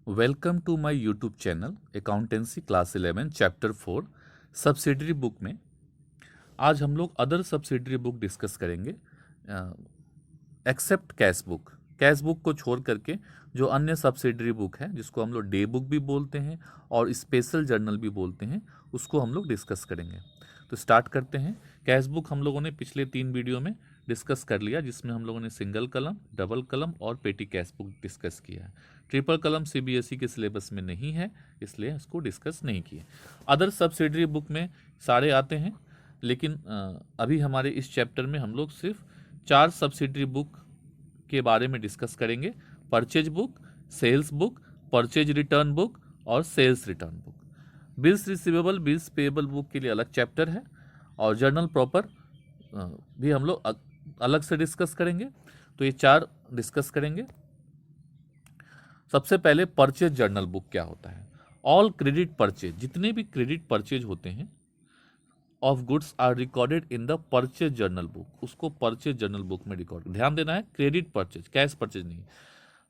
Welcome to my YouTube channel accountancy class 11 chapter 4 subsidiary book में आज हम लोग अदर सब्सिडरी बुक डिस्कस करेंगे एक्सेप्ट कैश बुक को छोड़ करके जो अन्य सब्सिडरी बुक है जिसको हम लोग डे बुक भी बोलते हैं और स्पेशल जर्नल भी बोलते हैं उसको हम लोग डिस्कस करेंगे। तो स्टार्ट करते हैं। कैश बुक हम लोगों ने पिछले 3 वीडियो में डिस्कस कर लिया जिसमें हम लोगों ने सिंगल कलम, डबल कलम और पेटी कैश बुक डिस्कस किया है। ट्रिपल कलम सीबीएसई के सिलेबस में नहीं है इसलिए इसको डिस्कस नहीं किए। अदर सब्सिडरी बुक में सारे आते हैं लेकिन अभी हमारे इस चैप्टर में हम लोग सिर्फ 4 सब्सिडरी बुक के बारे में डिस्कस करेंगे। Purchase book, sales book, purchase return book और sales return book. Bills receivable, bills payable book के लिए अलग चैप्टर है और जर्नल प्रॉपर भी हम लोग अलग से डिस्कस करेंगे। तो ये 4 डिस्कस करेंगे। सबसे पहले परचेज जर्नल बुक क्या होता है। ऑल क्रेडिट परचेज, जितने भी क्रेडिट परचेज होते हैं of goods are recorded in the purchase journal book, उसको परचेज जर्नल बुक में रिकॉर्ड, ध्यान देना है क्रेडिट परचेज, कैश परचेज नहीं।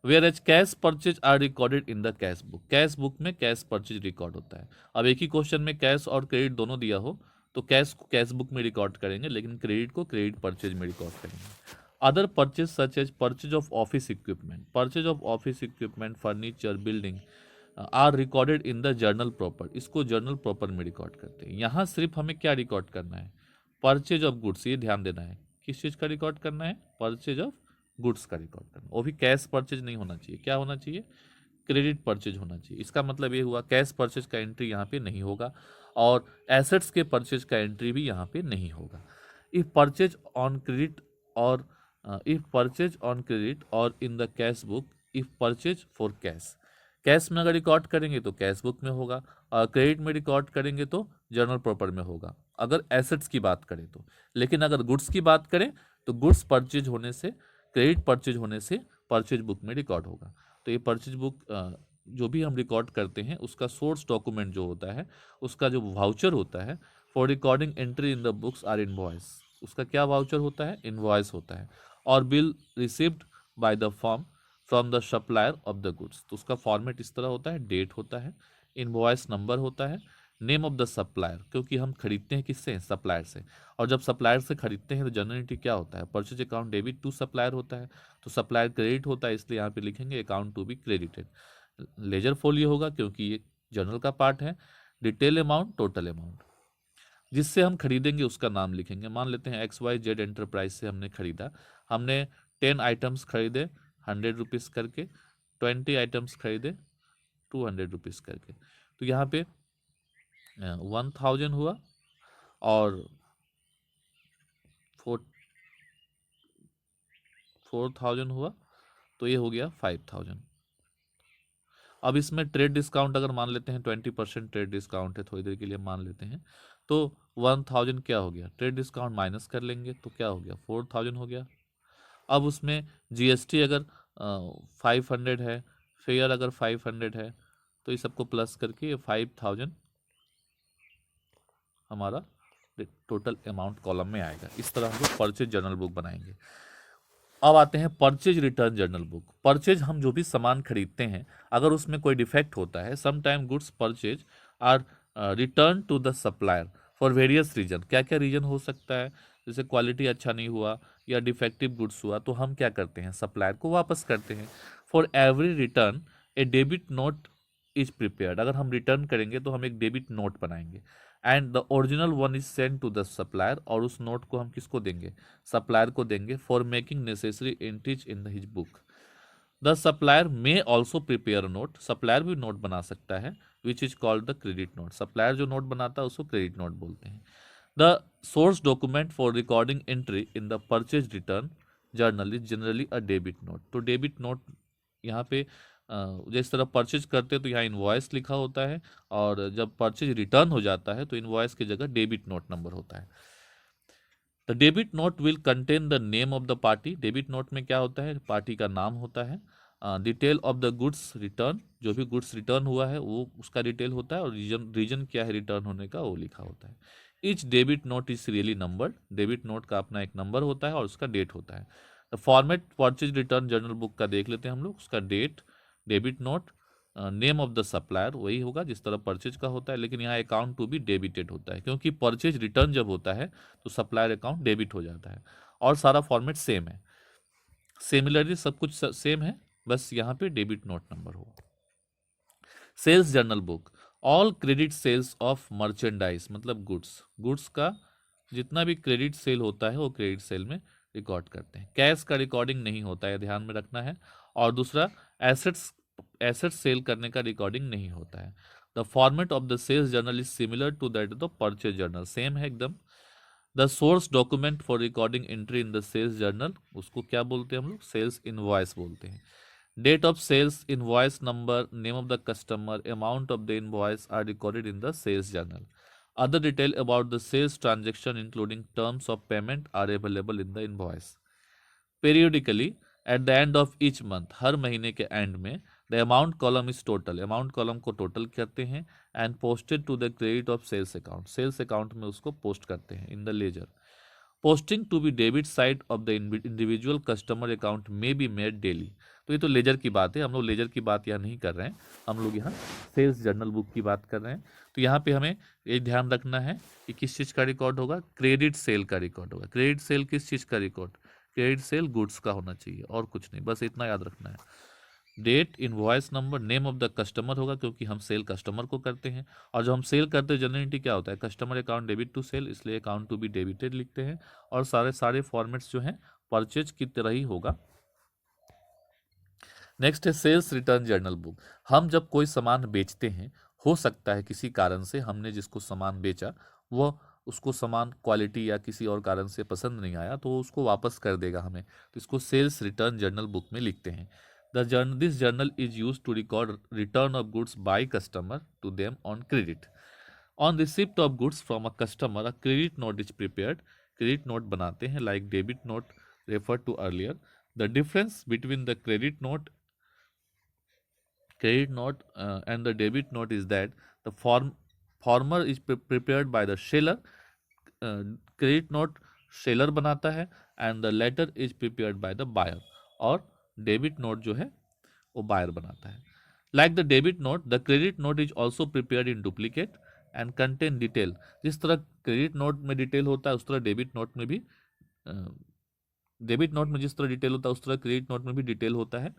Whereas cash purchase are recorded in the cash book में कैश परचेज रिकॉर्ड होता है। अब एक ही क्वेश्चन में कैश और क्रेडिट दोनों दिया हो तो कैश को कैश बुक में रिकॉर्ड करेंगे लेकिन क्रेडिट को क्रेडिट परचेज में रिकॉर्ड करेंगे। Other purchase such as purchase of office equipment, purchase of office equipment, furniture, building are recorded in the journal proper, इसको जर्नल प्रॉपर में रिकॉर्ड करते हैं। यहाँ सिर्फ हमें क्या रिकॉर्ड करना है, परचेज ऑफ गुड्स, ये ध्यान देना है। किस चीज़ का रिकॉर्ड करना है, परचेज ऑफ गुड्स का रिकॉर्ड करना। वो भी कैश परचेज नहीं होना चाहिए, क्या होना चाहिए, क्रेडिट परचेज होना चाहिए। इसका मतलब ये हुआ कैश परचेज का एंट्री यहाँ पे नहीं होगा और एसेट्स के परचेज का एंट्री भी यहाँ पे नहीं होगा। इफ परचेज ऑन क्रेडिट और इफ परचेज ऑन क्रेडिट और इन the cash book, if purchase for cash में अगर रिकॉर्ड करेंगे तो कैश बुक में होगा और क्रेडिट में रिकॉर्ड करेंगे तो जर्नल प्रॉपर में होगा अगर एसेट्स की बात करें तो। लेकिन अगर गुड्स की बात करें तो गुड्स परचेज होने से, क्रेडिट परचेज होने से परचेज बुक में रिकॉर्ड होगा। तो ये परचेज बुक जो भी हम रिकॉर्ड करते हैं उसका सोर्स डॉक्यूमेंट जो होता है, उसका जो वाउचर होता है for recording entry in the books are invoice, उसका क्या वाउचर होता है, इनवॉइस होता है। और bill received by the firm from the supplier of the goods, तो उसका फॉर्मेट इस तरह होता है, डेट होता है, इनवॉइस नंबर होता है, नेम ऑफ द सप्लायर, क्योंकि हम खरीदते हैं किससे, सप्लायर से। और जब सप्लायर से खरीदते हैं तो जनरल एंट्री क्या होता है, purchase account debit to supplier होता है, तो सप्लायर क्रेडिट होता है इसलिए यहाँ पे लिखेंगे account to be credited. Ledger folio होगा क्योंकि ये जनरल का पार्ट है। डिटेल अमाउंट, टोटल अमाउंट, जिससे हम खरीदेंगे उसका नाम लिखेंगे। मान लेते हैं XYZ एंटरप्राइज से हमने खरीदा, हमने 10 आइटम्स खरीदे 100 रुपीज़ करके, 20 आइटम्स खरीदे 200 रुपीज़ करके, तो यहाँ पे 1000 हुआ और 4000 हुआ, तो ये हो गया 5000। अब इसमें ट्रेड डिस्काउंट अगर मान लेते हैं 20% ट्रेड डिस्काउंट है, थोड़ी देर के लिए मान लेते हैं, तो 1000 क्या हो गया, ट्रेड डिस्काउंट माइनस कर लेंगे तो क्या हो गया, 4000 हो गया। अब उसमें जीएसटी अगर 500 है, फेयर अगर 500 है, तो इस सबको प्लस करके ये 5000 हमारा टोटल अमाउंट कॉलम में आएगा। इस तरह हम लोग परचेज जर्नल बुक बनाएंगे। अब आते हैं purchase return journal book. Purchase, हम जो भी सामान खरीदते हैं अगर उसमें कोई डिफेक्ट होता है, some time goods purchase are return to the supplier for various reason. क्या क्या रीजन हो सकता है, जैसे क्वालिटी अच्छा नहीं हुआ या डिफेक्टिव गुड्स हुआ, तो हम क्या करते हैं, सप्लायर को वापस करते हैं। For every return a debit note is prepared, अगर हम रिटर्न करेंगे तो हम एक डेबिट नोट बनाएंगे and the original one is send to the supplier, और उस नोट को हम किसको देंगे, सप्लायर को देंगे। For making necessary entries in his book, the supplier may also prepare note, supplier भी नोट बना सकता है, which is called the credit note, supplier जो नोट बनाता है उसको क्रेडिट नोट बोलते हैं। The source document for recording entry in the purchase return journal is generally a debit note, तो डेबिट नोट यहाँ पे जिस तरह परचेज करते हैं तो यहाँ इनवॉइस लिखा होता है, और जब परचेज रिटर्न हो जाता है तो इनवॉइस की जगह डेबिट नोट नंबर होता है। The debit note will contain the name of the party, debit note में क्या होता है, पार्टी का नाम होता है। Detail of the goods return, जो भी गुड्स रिटर्न हुआ है वो उसका डिटेल होता है, और रीजन क्या है रिटर्न होने का वो लिखा होता है। Each debit note is really numbered, debit note का अपना एक नंबर होता है और उसका डेट होता है। Format purchase return journal book का देख लेते हैं हम लोग, उसका date, debit note, name of the supplier वही होगा जिस तरह परचेज का होता है, लेकिन यहाँ अकाउंट टू बी डेबिटेड होता है, क्योंकि परचेज रिटर्न जब होता है तो सप्लायर अकाउंट डेबिट हो जाता है, और सारा फॉर्मेट सेम है। सिमिलरली सब कुछ सेम है, बस यहाँ पे डेबिट नोट नंबर होगा। Sales journal book, all credit sales of merchandise मतलब गुड्स का जितना भी क्रेडिट सेल होता है वो क्रेडिट सेल में रिकॉर्ड करते हैं। कैश का रिकॉर्डिंग नहीं होता है, ध्यान में रखना है। और दूसरा, एसेट्स सेल करने का रिकॉर्डिंग नहीं होता है। The format of the sales journal is similar to that of the purchase journal, same है एकदम। The source document for recording entry in the sales journal, उसको क्या बोलते हैं हम लोग? सेल्स इनवॉइस बोलते हैं। Date of sales, invoice number, name of the customer, amount of the invoice are recorded in the sales journal. Other detail about the sales transaction including terms of payment are available in the invoice. Periodically, at the end of each month, हर महीने के and में, the amount column is total, amount column को total करते हैं, and posted to the credit of sales account, sales account में उसको post करते हैं in the ledger. Posting to be debit side of the individual customer account में be made daily. तो ये तो लेजर की बात है, हम लोग लेजर की बात यहाँ नहीं कर रहे हैं, हम लोग यहाँ सेल्स जर्नल बुक की बात कर रहे हैं। तो यहाँ पे हमें ये ध्यान रखना है कि किस चीज़ का रिकॉर्ड होगा? क्रेडिट सेल का रिकॉर्ड होगा। क्रेडिट सेल किस चीज़ का रिकॉर्ड? क्रेडिट सेल गुड्स का होना चाहिए, और कुछ नहीं, बस इतना याद रखना है। Date, invoice number, name of the customer होगा, क्योंकि हम सेल कस्टमर को करते हैं, और जब हम सेल करते हैं जनरली क्या होता है? Customer account debit to sale, इसलिए अकाउंट टू बी डेबिटेड लिखते हैं। और सारे फॉर्मेट्स जो हैं परचेज की तरह ही होगा। नेक्स्ट है सेल्स रिटर्न जर्नल बुक। हम जब कोई सामान बेचते हैं, हो सकता है किसी कारण से हमने जिसको सामान बेचा वो उसको सामान क्वालिटी या किसी और कारण से पसंद नहीं आया, तो वो उसको वापस कर देगा हमें, तो इसको सेल्स रिटर्न जर्नल बुक में लिखते हैं। This journal is use to record return of goods by customer to them on credit. On receipt of goods from a customer a credit note is prepared, credit note बनाते हैं like debit note refer to earlier. The difference between the credit note and the debit note is that the former is prepared by the seller, credit note seller बनाता है, and the latter is prepared by the buyer, और debit note जो है वो buyer बनाता है। Like the debit note, the credit note is also prepared in duplicate and contain detail। जिस तरह क्रेडिट नोट में डिटेल होता है उस तरह डेबिट नोट में भी डेबिट नोट में जिस तरह डिटेल होता है उस तरह क्रेडिट नोट में भी डिटेल होता है।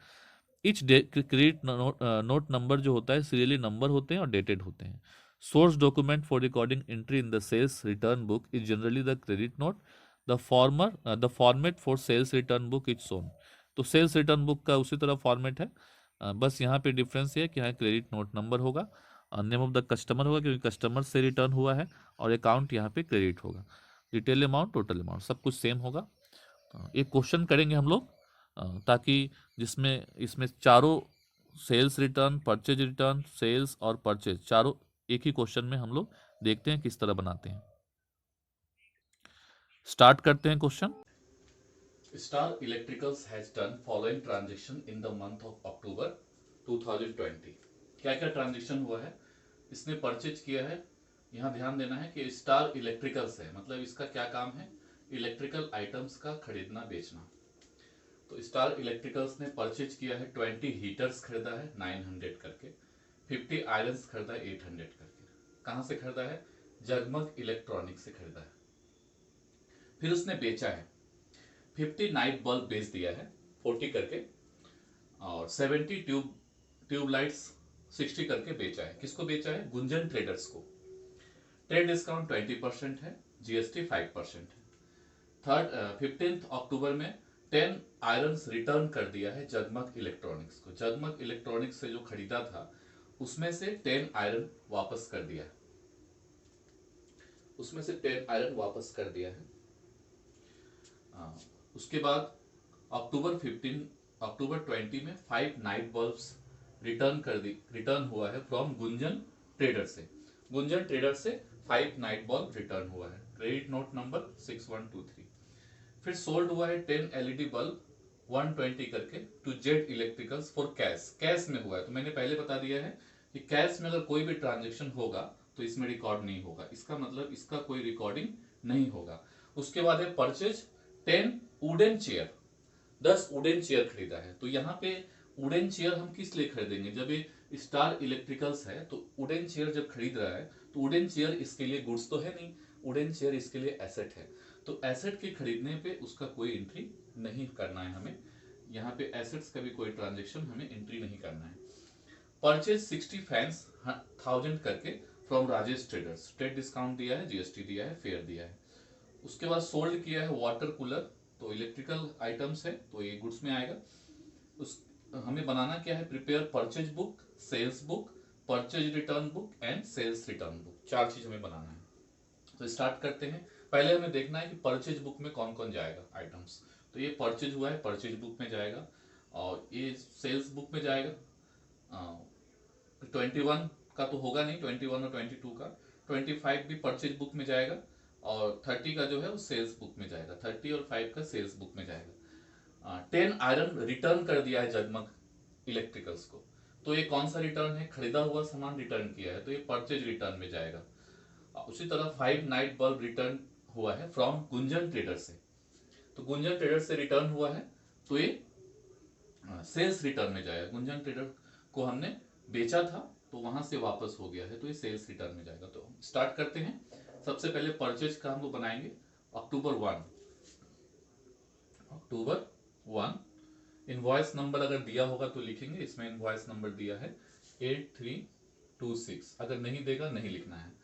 इच क्रेडिट नोट नंबर जो होता है सीरियली नंबर होते हैं और डेटेड होते हैं। Source document for recording entry in the sales return book is generally the credit note. The format for sales return book is shown. तो सेल्स रिटर्न बुक का उसी तरह फॉर्मेट है, बस यहाँ पे डिफरेंस ये है कि यहाँ क्रेडिट नोट नंबर होगा, नेम ऑफ द कस्टमर होगा क्योंकि कस्टमर से रिटर्न हुआ है, और अकाउंट यहाँ पे क्रेडिट होगा। डिटेल अमाउंट, टोटल अमाउंट सब कुछ सेम होगा। एक क्वेश्चन करेंगे हम लोग ताकि जिसमें इसमें चारों sales return, purchase return, sales और परचेज चारों एक ही क्वेश्चन में हम लोग देखते हैं किस तरह बनाते हैं। स्टार्ट करते हैं question. Star electricals has done following transaction in the month of October 2020। क्या क्या ट्रांजैक्शन हुआ है? इसने परचेज किया है, यहाँ ध्यान देना है कि स्टार इलेक्ट्रिकल्स है, मतलब इसका क्या काम है? इलेक्ट्रिकल आइटम्स का खरीदना बेचना। तो स्टार इलेक्ट्रिकल्स ने परचेज किया है 20 हीटर्स खरीदा है 900 करके, 50 आयरन्स खरीदा है 800 करके। कहां से खरीदा है? जगमग इलेक्ट्रॉनिक से खरीदा है। फिर उसने बेचा है 50 नाइट बल्ब बेच दिया है 40 करके, और 70 ट्यूबलाइट्स 60 करके बेचा है। किसको बेचा है? गुंजन ट्रेडर्स को। ट्रेड डिस्काउंट 20% है, जीएसटी 5% है। 15 अक्टूबर में 10 आयरन्स रिटर्न कर दिया है जगमग इलेक्ट्रॉनिक्स को। जगमग इलेक्ट्रॉनिक्स से जो खरीदा था उसमें से 10 आयरन वापस कर दिया है, उसमें से 10 आयरन वापस कर दिया है। उसके बाद अक्टूबर 20 में 5 नाइट बल्ब्स रिटर्न हुआ है फ्रॉम गुंजन ट्रेडर से। गुंजन ट्रेडर से 5 नाइट बल्ब रिटर्न हुआ है, क्रेडिट नोट नंबर 6123। फिर सोल्ड हुआ है 10 एलईडी बल्ब 120 करके to Z electricals for cash. Cash में हुआ है, तो मैंने पहले बता दिया है कि कैश में अगर कोई भी ट्रांजेक्शन होगा तो इसमें रिकॉर्ड नहीं होगा, इसका मतलब इसका कोई रिकॉर्डिंग नहीं होगा। उसके बाद है purchase 10 wooden chair, 10 wooden chair खरीदा है। तो यहाँ पे वुडन चेयर हम किस लिए खरीदेंगे? जब ये स्टार इलेक्ट्रिकल्स है तो वुडन चेयर जब खरीद रहा है तो वुडन चेयर इसके लिए गुड्स तो है नहीं, वुडन चेयर इसके लिए एसेट है। तो एसेट के खरीदने पे उसका कोई एंट्री नहीं करना है हमें, यहाँ पे एसेट्स का भी कोई ट्रांजेक्शन हमें एंट्री नहीं करना है। परचेज 60 फैंस 1000 करके from Rajesh traders, trade discount दिया है, जीएसटी दिया है, फेयर दिया है। उसके बाद सोल्ड किया है वाटर कूलर, तो इलेक्ट्रिकल आइटम्स है तो ये गुड्स में आएगा। उस हमें बनाना क्या है? Prepare purchase book, sales book, purchase return book and sales return book, 4 चीज हमें बनाना है। तो स्टार्ट करते हैं। पहले हमें देखना है कि परचेज बुक में कौन कौन जाएगा आइटम्स। तो ये परचेज हुआ है, परचेज बुक में जाएगा, और ये सेल्स बुक में जाएगा। 21 का तो होगा नहीं, 21 और 22 का, 25 भी परचेज बुक में जाएगा, और 30 का जो है वो सेल्स बुक में जाएगा, 30 और 5 का सेल्स बुक में जाएगा। 10 आयरन रिटर्न कर दिया है जगमग इलेक्ट्रिकल्स को, तो ये कौन सा रिटर्न है? खरीदा हुआ सामान रिटर्न किया है, तो ये परचेज रिटर्न में जाएगा। उसी तरह 5 नाइट बल्ब रिटर्न हुआ है फ्रॉम गुंजन ट्रेडर से, तो गुंजन ट्रेडर से रिटर्न हुआ है तो ये सेल्स रिटर्न में जाएगा। गुंजन ट्रेडर को हमने बेचा था तो वहां से वापस हो गया है तो ये सेल्स रिटर्न में जाएगा। तो स्टार्ट करते हैं। सबसे पहले परचेज का हम लोग बनाएंगे अक्टूबर 1, अक्टूबर 1। इनवॉइस नंबर अगर दिया होगा तो लिखेंगे, इसमें इनवॉइस नंबर दिया है 8326, अगर नहीं देगा नहीं लिखना है।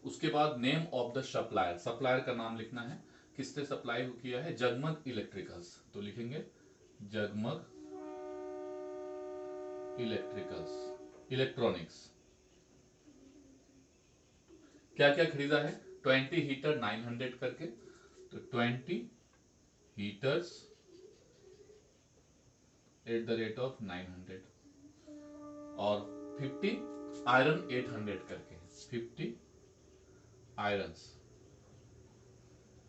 उसके बाद name of the supplier, supplier का नाम लिखना है, किसने सप्लाई किया है? जगमग इलेक्ट्रिकल्स, तो लिखेंगे जगमग इलेक्ट्रिकल्स, इलेक्ट्रॉनिक्स। क्या क्या खरीदा है? 20 हीटर 900 करके, तो 20 heaters eight the rate of 900, और 50 आयरन 800 करके, 50 irons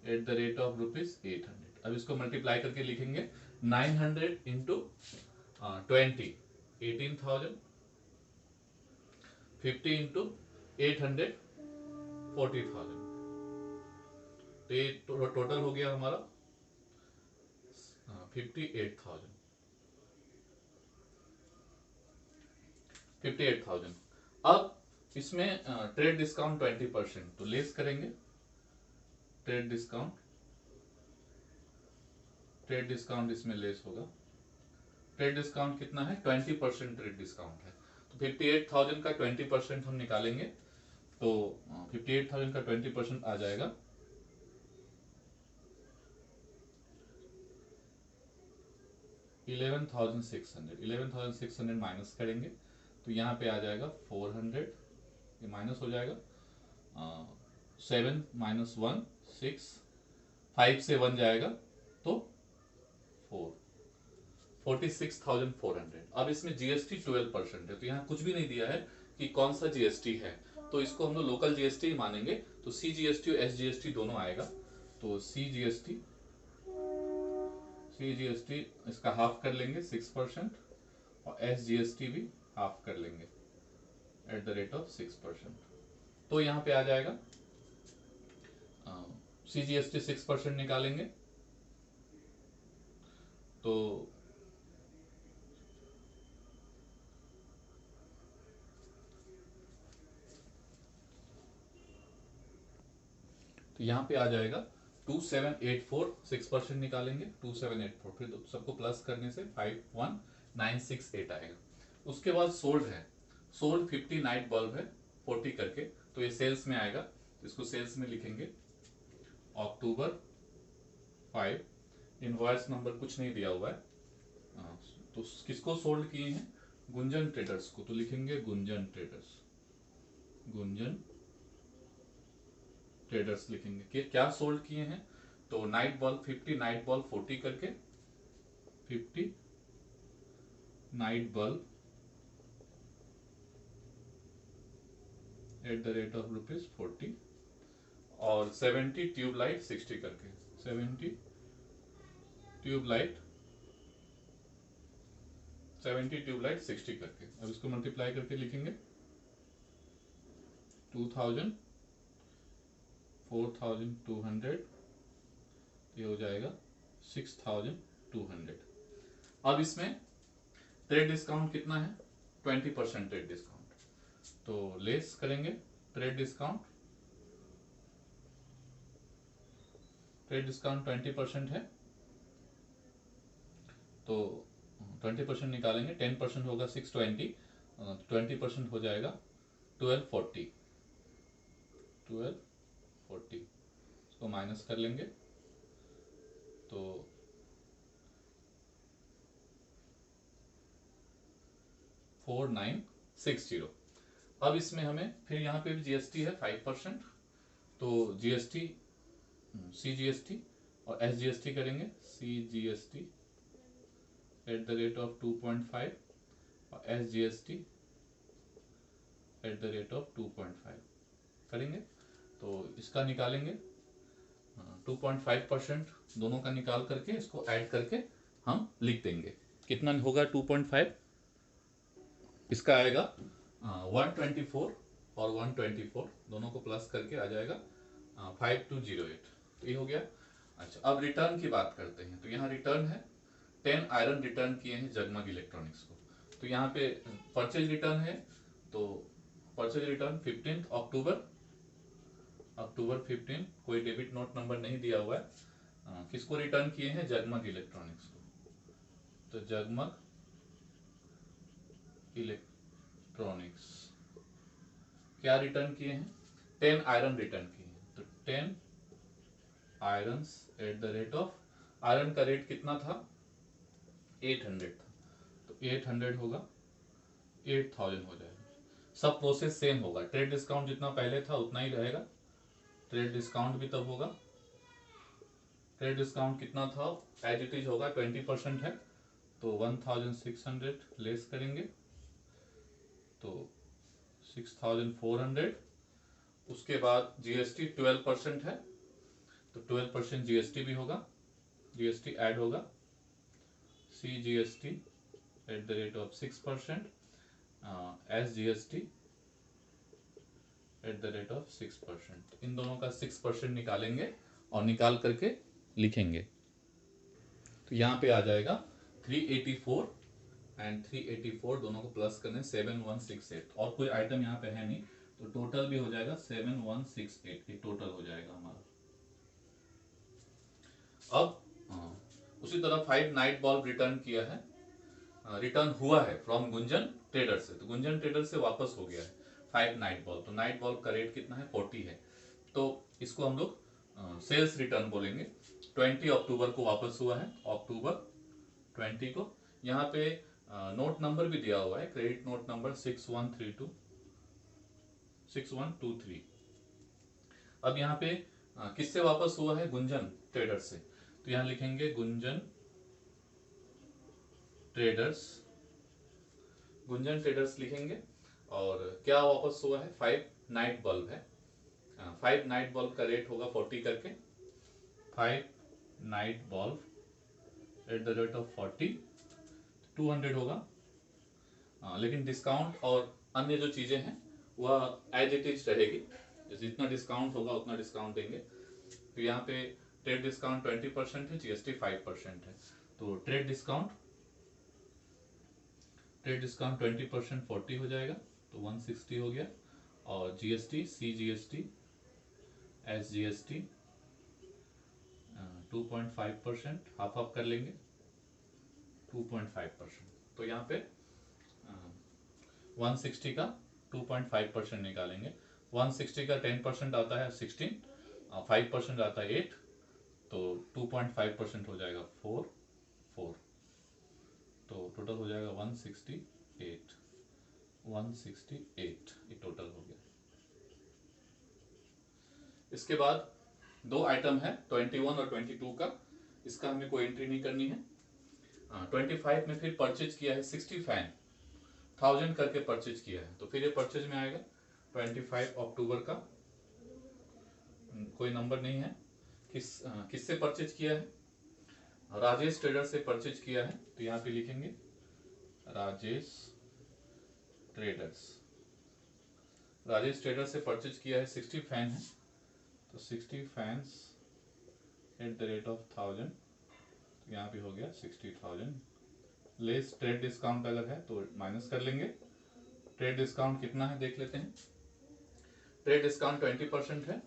eight the rate of ₹800। अब इसको मल्टीप्लाई करके लिखेंगे 900 इंटू 20, 18,000, 50 इंटू 800, 40,000। तो ये टोटल हो गया हमारा 58,000, 58,000। अब इसमें ट्रेड डिस्काउंट 20%, तो लेस करेंगे ट्रेड डिस्काउंट, ट्रेड डिस्काउंट इसमें लेस होगा। ट्रेड डिस्काउंट कितना है? 20% ट्रेड डिस्काउंट है, तो 58,000 का 20% हम निकालेंगे, तो 58,000 का 20% आ जाएगा 11,600। 11,600 माइनस करेंगे तो यहाँ पे आ जाएगा 400, ये माइनस हो जाएगा 7 माइनस 1 6, 5 से 1 जाएगा तो 4, 46,400। अब इसमें जीएसटी 12% है, तो यहाँ कुछ भी नहीं दिया है कि कौन सा जीएसटी है, तो इसको हम लोग लोकल जीएसटी ही मानेंगे। तो सी जीएसटी और एस जीएसटी दोनों आएगा, तो सी जीएसटी इसका हाफ कर लेंगे 6%, और एस जीएसटी भी हाफ कर लेंगे एट द रेट ऑफ 6%। तो यहाँ पे आ जाएगा सी जीएसटी 6% निकालेंगे तो यहाँ पे आ जाएगा 2784, 6% निकालेंगे 2784, फिर तो सबको प्लस करने से 51968 आएगा। उसके बाद सोल्ड है, सोल्ड 50 नाइट बल्ब है 40 करके, तो ये सेल्स में आएगा, तो इसको सेल्स में लिखेंगे अक्टूबर 5। इनवॉइस नंबर कुछ नहीं दिया हुआ है, तो किसको सोल्ड किए हैं? गुंजन ट्रेडर्स को, तो लिखेंगे गुंजन ट्रेडर्स, गुंजन ट्रेडर्स लिखेंगे कि क्या सोल्ड किए हैं। तो नाइट बल्ब 50 नाइट बल्ब 40 करके, 50 night bulb eight the rate of ₹40, और 70 ट्यूबलाइट 60 करके, 70 ट्यूबलाइट 60 करके। अब इसको मल्टीप्लाई करके लिखेंगे 2000, 4200, ये हो जाएगा 6200। अब इसमें ट्रेड डिस्काउंट कितना है? 20% ट्रेड डिस्काउंट, तो लेस करेंगे ट्रेड डिस्काउंट। ट्रेड डिस्काउंट 20% है, तो 20% निकालेंगे, 10% होगा 620, 20% हो जाएगा 1240। 1240 इसको माइनस कर लेंगे तो 4960। अब इसमें हमें फिर यहाँ पे भी जीएसटी है 5%, तो जीएसटी सीजीएसटी और एसजीएसटी करेंगे। CGST eight the rate of 2.5 और SGST eight the rate of 2.5 करेंगे, तो इसका निकालेंगे 2.5%, दोनों का निकाल करके इसको ऐड करके हम लिख देंगे। कितना होगा 2.5? इसका आएगा 124 और 124 दोनों को प्लस करके आ जाएगा 5208। तो ये हो गया। अच्छा, अब रिटर्न की बात करते हैं। तो यहाँ रिटर्न है 10 आयरन रिटर्न किए हैं जगमग इलेक्ट्रॉनिक्स को। तो यहाँ पे परचेज रिटर्न है, तो परचेज रिटर्न 15 अक्टूबर, अक्टूबर 15, कोई डेबिट नोट नंबर नहीं दिया हुआ है। किसको रिटर्न किए हैं? जगमग इलेक्ट्रॉनिक्स को। तो जगमग इलेक्ट्रॉनिक्स क्या रिटर्न किए हैं? 10 आयरन रिटर्न किए हैं। तो 10 iron eight the rate of, iron का रेट कितना था? 800 था, तो 800 होगा 8000 हो जाएगा। सब प्रोसेस सेम होगा, ट्रेड डिस्काउंट जितना पहले था उतना ही रहेगा, ट्रेड डिस्काउंट भी तब होगा। ट्रेड डिस्काउंट कितना था? एज इट इज होगा, 20% है, तो 1600 लेस करेंगे तो 6400। उसके बाद जीएसटी 12% है, तो 12% जीएसटी भी होगा, जीएसटी ऐड होगा। C GST at the rate of 6%, S GST at the rate of 6%। इन दोनों का 6% निकालेंगे और निकाल करके लिखेंगे, तो यहाँ पे आ जाएगा 384 एंड 384 दोनों को प्लस करने 7168, और कोई आइटम यहाँ पे है नहीं, तो टोटल भी हो जाएगा 7168, ये टोटल हो जाएगा हमारा। अब उसी तरह 5 नाइट बल्ब रिटर्न किया है, रिटर्न हुआ है फ्रॉम गुंजन ट्रेडर से, तो गुंजन ट्रेडर से वापस हो गया है 5 नाइट बल्ब। तो नाइट बल्ब का रेट कितना है? 40 है, तो इसको हम लोग सेल्स रिटर्न बोलेंगे। 20 अक्टूबर को वापस हुआ है, अक्टूबर 20 को। यहाँ पे नोट नंबर भी दिया हुआ है, क्रेडिट नोट नंबर 6132 6123। अब यहाँ पे किससे वापस हुआ है? गुंजन ट्रेडर से, तो यहाँ लिखेंगे गुंजन ट्रेडर्स, गुंजन ट्रेडर्स लिखेंगे। और क्या वापस हुआ है? 5 नाइट बल्ब है, 5 नाइट बल्ब का रेट होगा 40 करके, 5 night bulb eight the rate of 40, 200 होगा। लेकिन डिस्काउंट और अन्य जो चीजें हैं वह एज इट इज रहेगी, जितना डिस्काउंट होगा उतना डिस्काउंट देंगे। तो यहाँ पे ट्रेड डिस्काउंट 20% है, जीएसटी 5% है, तो ट्रेड डिस्काउंट 20% 40 हो जाएगा, तो 160 हो गया। और GST, C GST, S GST 2.5%, half half कर लेंगे 2.5%, तो यहाँ पे 160 का 2.5% निकालेंगे। 160 का 10% आता है 16, 5% आता है 8, तो 2.5% हो जाएगा 4, तो टोटल हो जाएगा 168, 168 ये टोटल हो गया। इसके बाद दो आइटम है 21 और 22 का, इसका हमें कोई एंट्री नहीं करनी है। 25 में फिर परचेज किया है 60 फैन, 1000 करके परचेज किया है, तो फिर ये परचेज में आएगा 25 अक्टूबर का, कोई नंबर नहीं है। किससे परचेज किया है? राजेश ट्रेडर से परचेज किया है, तो यहाँ पे लिखेंगे राजेश ट्रेडर्स, राजेश ट्रेडर से परचेज किया है 60 फैन है, तो 60 fans eight the rate of 1000, तो यहाँ पे हो गया 60,000 लेस ट्रेड डिस्काउंट अगर है तो माइनस कर लेंगे। ट्रेड डिस्काउंट कितना है देख लेते हैं। ट्रेड डिस्काउंट 20% है,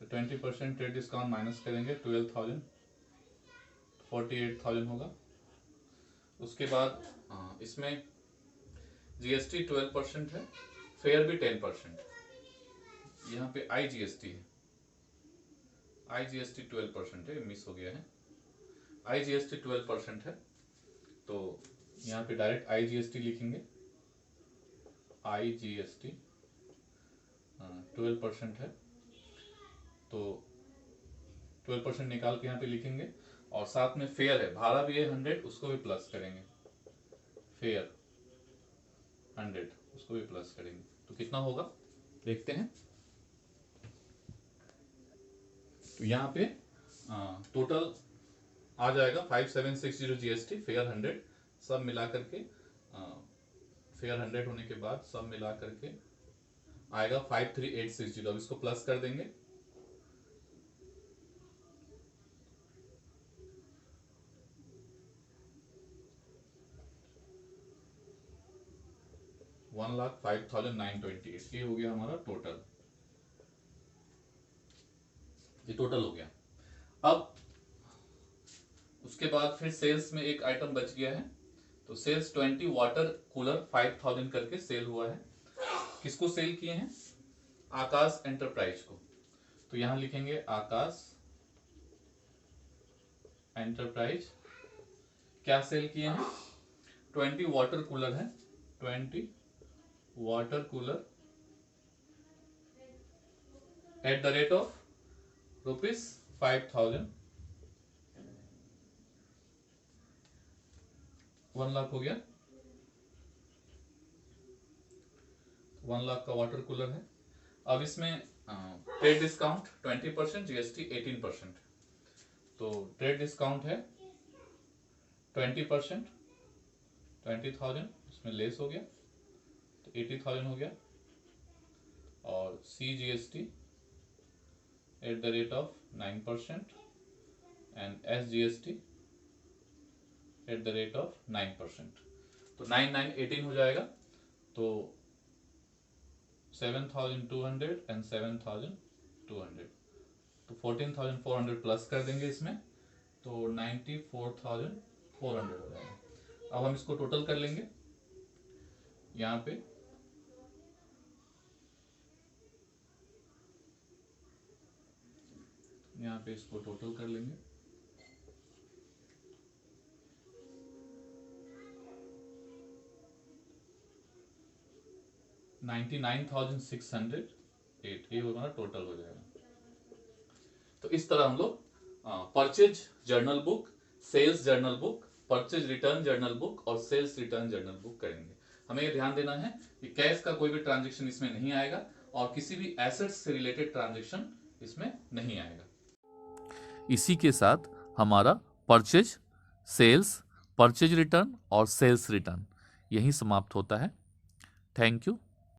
तो 20% ट्रेड डिस्काउंट माइनस करेंगे 12,000, 48,000 होगा। उसके बाद इसमें जीएसटी 12% है, फेयर भी 10%। यहाँ पे IGST है, IGST 12% है, मिस हो गया है। IGST 12% है, तो यहाँ पे डायरेक्ट IGST लिखेंगे। IGST 12% है, तो 12% निकाल के यहाँ पे लिखेंगे। और साथ में फेयर है, भाड़ा भी है 100, उसको भी प्लस करेंगे। फेयर 100, उसको भी प्लस करेंगे, तो कितना होगा देखते हैं। तो यहाँ पे टोटल आ जाएगा 5760 GST, फेयर 100, सब मिला करके फेयर 100 होने के बाद सब मिला करके आएगा 53,860। अब इसको प्लस कर देंगे, $1,05,928। ये हो गया हमारा टोटल, ये टोटल हो गया। अब उसके बाद फिर सेल्स में एक आइटम बच गया है, तो सेल्स 20 वाटर कूलर 5,000 करके सेल हुआ है। किसको सेल किए हैं? आकाश एंटरप्राइज को। तो यहां लिखेंगे आकाश एंटरप्राइज क्या सेल किए हैं? 20 वाटर कूलर है, 20 water cooler eight the rate of ₹5,000, 1 lakh हो गया। 1 लाख का वाटर कूलर है। अब इसमें ट्रेड डिस्काउंट 20%, GST 18%। तो ट्रेड डिस्काउंट है 20%, 20,000, उसमें लेस हो गया तो 80,000 हो गया। और CGST eight the rate of 9% and SGST eight the rate of 9%। तो 9 9 18 हो जाएगा, तो 7,200 एंड 7,200, तो 14,400 प्लस कर देंगे इसमें, तो 94,400 हो जाएगा। अब हम इसको टोटल कर लेंगे यहाँ पे। यहाँ पे इसको टोटल कर लेंगे, $99,608, ये हमारा टोटल हो जाएगा। तो इस तरह हम लोग purchase journal book, sales journal book, purchase return journal book और सेल्स रिटर्न जर्नल बुक करेंगे। हमें ये ध्यान देना है कि कैश का कोई भी ट्रांजेक्शन इसमें नहीं आएगा और किसी भी एसेट्स से रिलेटेड ट्रांजेक्शन इसमें नहीं आएगा। इसी के साथ हमारा परचेज, सेल्स, परचेज रिटर्न और सेल्स रिटर्न यही समाप्त होता है। Thank you.